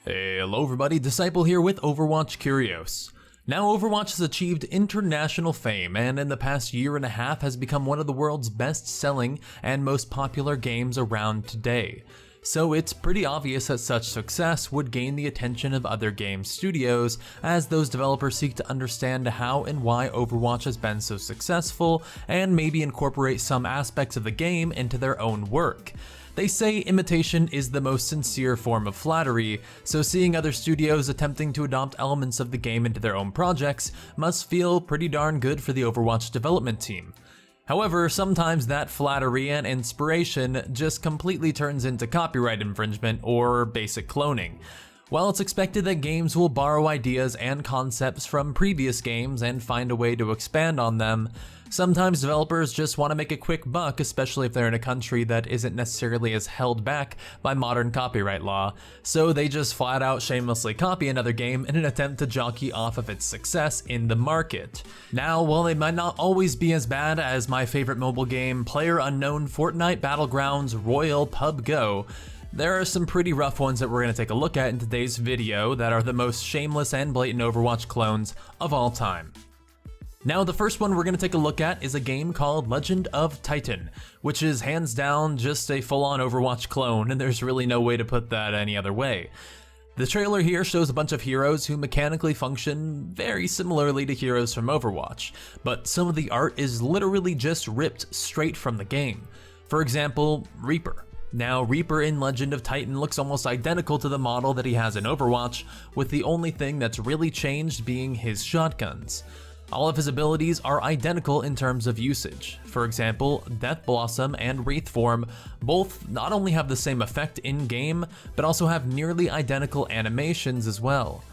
Hey, hello everybody, Disciple here with Overwatch Curios. Now Overwatch has achieved international fame and in the past year and a half has become one of the world's best-selling and most popular games around today. So it's pretty obvious that such success would gain the attention of other game studios as those developers seek to understand how and why Overwatch has been so successful and maybe incorporate some aspects of the game into their own work. They say imitation is the most sincere form of flattery, so seeing other studios attempting to adopt elements of the game into their own projects must feel pretty darn good for the Overwatch development team. However, sometimes that flattery and inspiration just completely turns into copyright infringement or basic cloning. While it's expected that games will borrow ideas and concepts from previous games and find a way to expand on them, sometimes developers just want to make a quick buck, especially if they're in a country that isn't necessarily as held back by modern copyright law, so they just flat out shamelessly copy another game in an attempt to jockey off of its success in the market. Now, while they might not always be as bad as my favorite mobile game, PlayerUnknown Fortnite Battlegrounds Royal Pub Go, there are some pretty rough ones that we're going to take a look at in today's video that are the most shameless and blatant Overwatch clones of all time. Now, the first one we're going to take a look at is a game called Legend of Titan, which is hands down just a full-on Overwatch clone, and there's really no way to put that any other way. The trailer here shows a bunch of heroes who mechanically function very similarly to heroes from Overwatch, but some of the art is literally just ripped straight from the game. For example, Reaper. Now, Reaper in Legend of Titan looks almost identical to the model that he has in Overwatch, with the only thing that's really changed being his shotguns. All of his abilities are identical in terms of usage. For example, Death Blossom and Wraith Form both not only have the same effect in-game, but also have nearly identical animations as well.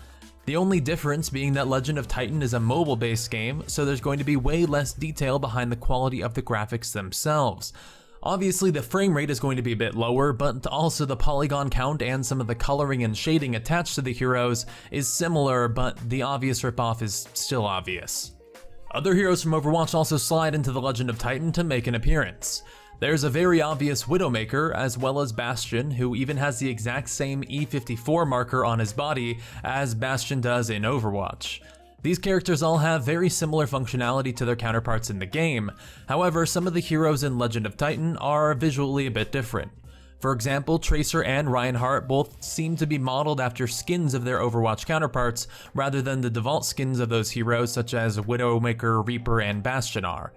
The only difference being that Legend of Titan is a mobile-based game, so there's going to be way less detail behind the quality of the graphics themselves. Obviously, the frame rate is going to be a bit lower, but also the polygon count and some of the coloring and shading attached to the heroes is similar, but the obvious ripoff is still obvious. Other heroes from Overwatch also slide into the Legend of Titan to make an appearance. There's a very obvious Widowmaker, as well as Bastion, who even has the exact same E54 marker on his body as Bastion does in Overwatch. These characters all have very similar functionality to their counterparts in the game. However, some of the heroes in Legend of Titan are visually a bit different. For example, Tracer and Reinhardt both seem to be modeled after skins of their Overwatch counterparts rather than the default skins of those heroes such as Widowmaker, Reaper, and Bastion are.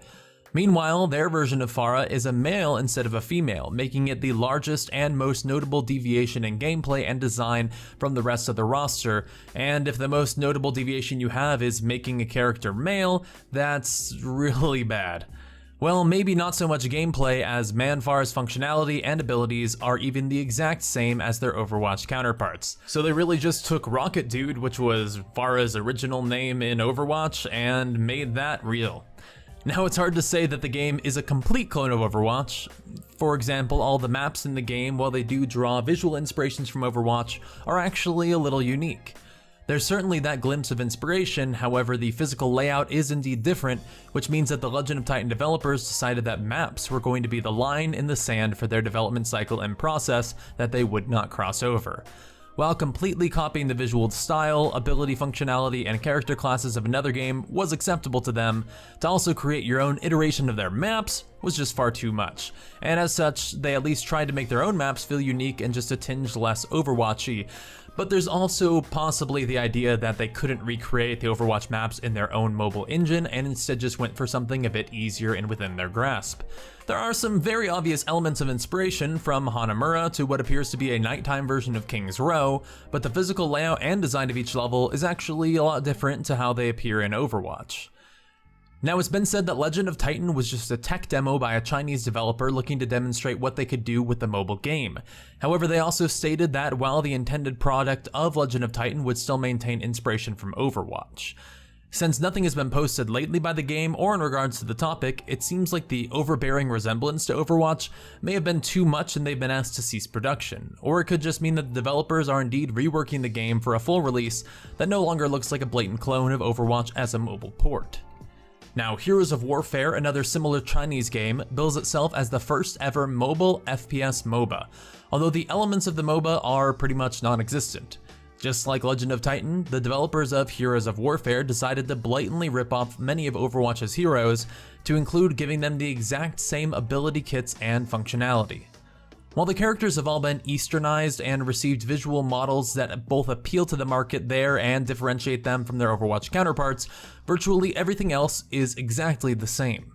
Meanwhile, their version of Pharah is a male instead of a female, making it the largest and most notable deviation in gameplay and design from the rest of the roster, and if the most notable deviation you have is making a character male, that's really bad. Well, maybe not so much gameplay as Pharah's functionality and abilities are even the exact same as their Overwatch counterparts. So they really just took Rocket Dude, which was Pharah's original name in Overwatch, and made that real. Now, it's hard to say that the game is a complete clone of Overwatch. For example, all the maps in the game, while they do draw visual inspirations from Overwatch, are actually a little unique. There's certainly that glimpse of inspiration, however the physical layout is indeed different, which means that the Legend of Titan developers decided that maps were going to be the line in the sand for their development cycle and process that they would not cross over. While completely copying the visual style, ability functionality, and character classes of another game was acceptable to them, to also create your own iteration of their maps was just far too much. And as such, they at least tried to make their own maps feel unique and just a tinge less Overwatchy. But there's also possibly the idea that they couldn't recreate the Overwatch maps in their own mobile engine and instead just went for something a bit easier and within their grasp. There are some very obvious elements of inspiration, from Hanamura to what appears to be a nighttime version of King's Row, but the physical layout and design of each level is actually a lot different to how they appear in Overwatch. Now, it's been said that Legend of Titan was just a tech demo by a Chinese developer looking to demonstrate what they could do with the mobile game. However, they also stated that while the intended product of Legend of Titan would still maintain inspiration from Overwatch. Since nothing has been posted lately by the game or in regards to the topic, it seems like the overbearing resemblance to Overwatch may have been too much and they've been asked to cease production. Or it could just mean that the developers are indeed reworking the game for a full release that no longer looks like a blatant clone of Overwatch as a mobile port. Now, Heroes of Warfare, another similar Chinese game, bills itself as the first ever mobile FPS MOBA, although the elements of the MOBA are pretty much non-existent. Just like Legend of Titan, the developers of Heroes of Warfare decided to blatantly rip off many of Overwatch's heroes to include giving them the exact same ability kits and functionality. While the characters have all been Easternized and received visual models that both appeal to the market there and differentiate them from their Overwatch counterparts, virtually everything else is exactly the same.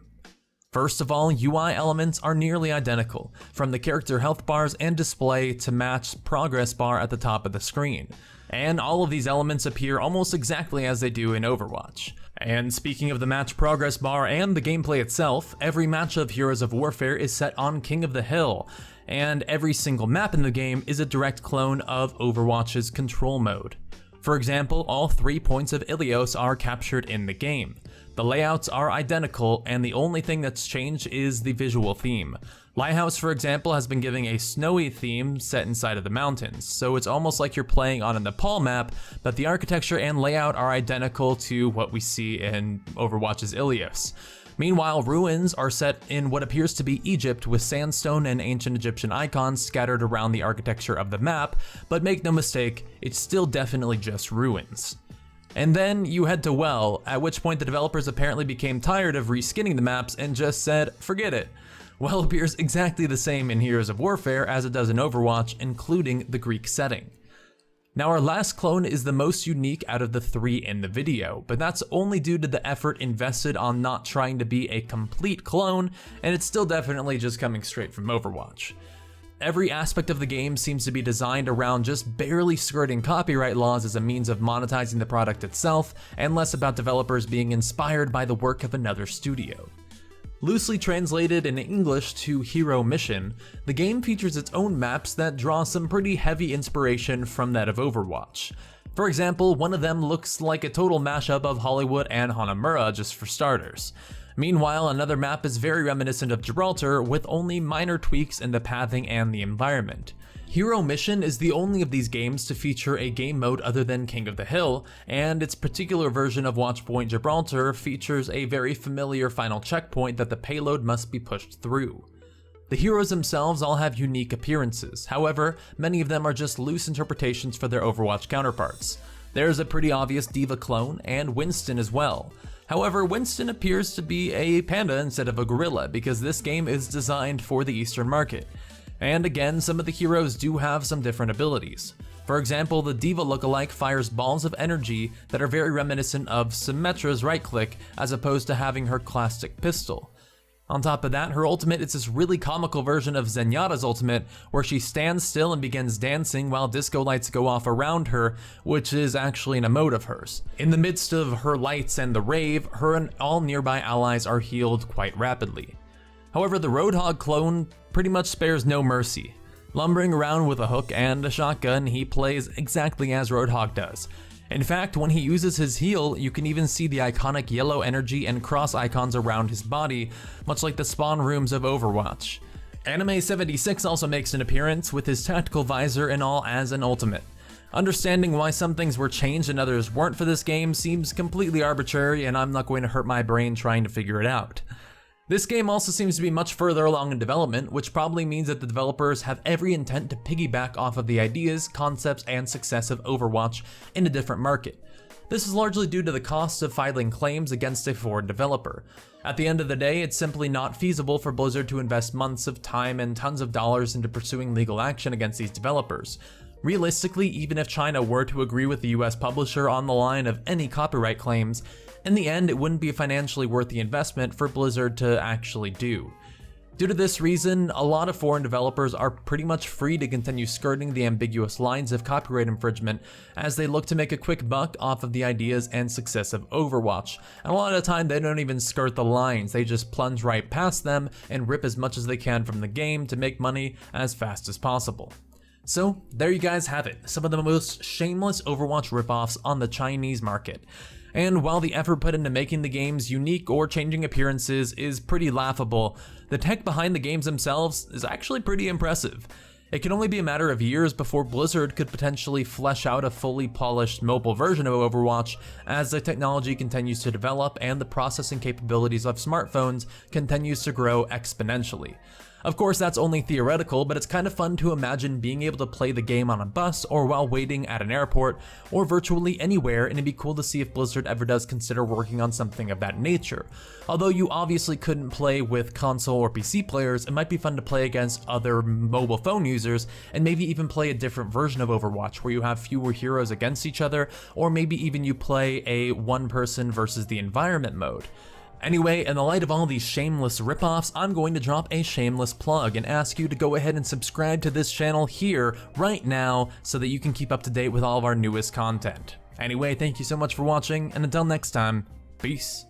First of all, UI elements are nearly identical, from the character health bars and display to match progress bar at the top of the screen. And all of these elements appear almost exactly as they do in Overwatch. And speaking of the match progress bar and the gameplay itself, every match of Heroes of Warfare is set on King of the Hill, and every single map in the game is a direct clone of Overwatch's control mode. For example, all 3 points of Ilios are captured in the game. The layouts are identical, and the only thing that's changed is the visual theme. Lighthouse, for example, has been giving a snowy theme set inside of the mountains, so it's almost like you're playing on a Nepal map, but the architecture and layout are identical to what we see in Overwatch's Ilios. Meanwhile, ruins are set in what appears to be Egypt, with sandstone and ancient Egyptian icons scattered around the architecture of the map, but make no mistake, it's still definitely just ruins. And then you head to Well, at which point the developers apparently became tired of reskinning the maps and just said, forget it. Well appears exactly the same in Heroes of Warfare as it does in Overwatch, including the Greek setting. Now our last clone is the most unique out of the 3 in the video, but that's only due to the effort invested on not trying to be a complete clone, and it's still definitely just coming straight from Overwatch. Every aspect of the game seems to be designed around just barely skirting copyright laws as a means of monetizing the product itself, and less about developers being inspired by the work of another studio. Loosely translated in English to Hero Mission, the game features its own maps that draw some pretty heavy inspiration from that of Overwatch. For example, one of them looks like a total mashup of Hollywood and Hanamura, just for starters. Meanwhile, another map is very reminiscent of Gibraltar, with only minor tweaks in the pathing and the environment. Hero Mission is the only of these games to feature a game mode other than King of the Hill, and its particular version of Watchpoint Gibraltar features a very familiar final checkpoint that the payload must be pushed through. The heroes themselves all have unique appearances, however, many of them are just loose interpretations for their Overwatch counterparts. There's a pretty obvious D.Va clone, and Winston as well. However, Winston appears to be a panda instead of a gorilla, because this game is designed for the Eastern market. And again, some of the heroes do have some different abilities. For example, the D.Va lookalike fires balls of energy that are very reminiscent of Symmetra's right click, as opposed to having her classic pistol. On top of that, her ultimate is this really comical version of Zenyatta's ultimate, where she stands still and begins dancing while disco lights go off around her, which is actually an emote of hers. In the midst of her lights and the rave, her and all nearby allies are healed quite rapidly. However, the Roadhog clone pretty much spares no mercy. Lumbering around with a hook and a shotgun, he plays exactly as Roadhog does. In fact, when he uses his heal, you can even see the iconic yellow energy and cross icons around his body, much like the spawn rooms of Overwatch. Anime76 also makes an appearance with his tactical visor and all as an ultimate. Understanding why some things were changed and others weren't for this game seems completely arbitrary, and I'm not going to hurt my brain trying to figure it out. This game also seems to be much further along in development, which probably means that the developers have every intent to piggyback off of the ideas, concepts, and success of Overwatch in a different market. This is largely due to the cost of filing claims against a foreign developer. At the end of the day, it's simply not feasible for Blizzard to invest months of time and tons of dollars into pursuing legal action against these developers. Realistically, even if China were to agree with the US publisher on the line of any copyright claims, in the end it wouldn't be financially worth the investment for Blizzard to actually do. Due to this reason, a lot of foreign developers are pretty much free to continue skirting the ambiguous lines of copyright infringement as they look to make a quick buck off of the ideas and success of Overwatch. And a lot of the time they don't even skirt the lines, they just plunge right past them and rip as much as they can from the game to make money as fast as possible. So there you guys have it, some of the most shameless Overwatch ripoffs on the Chinese market. And while the effort put into making the games unique or changing appearances is pretty laughable, the tech behind the games themselves is actually pretty impressive. It can only be a matter of years before Blizzard could potentially flesh out a fully polished mobile version of Overwatch as the technology continues to develop and the processing capabilities of smartphones continues to grow exponentially. Of course, that's only theoretical, but it's kind of fun to imagine being able to play the game on a bus or while waiting at an airport or virtually anywhere, and it'd be cool to see if Blizzard ever does consider working on something of that nature. Although you obviously couldn't play with console or PC players, it might be fun to play against other mobile phone users and maybe even play a different version of Overwatch where you have fewer heroes against each other, or maybe even you play a one person versus the environment mode. Anyway, in the light of all these shameless ripoffs, I'm going to drop a shameless plug and ask you to go ahead and subscribe to this channel here right now so that you can keep up to date with all of our newest content. Anyway, thank you so much for watching, and until next time, peace.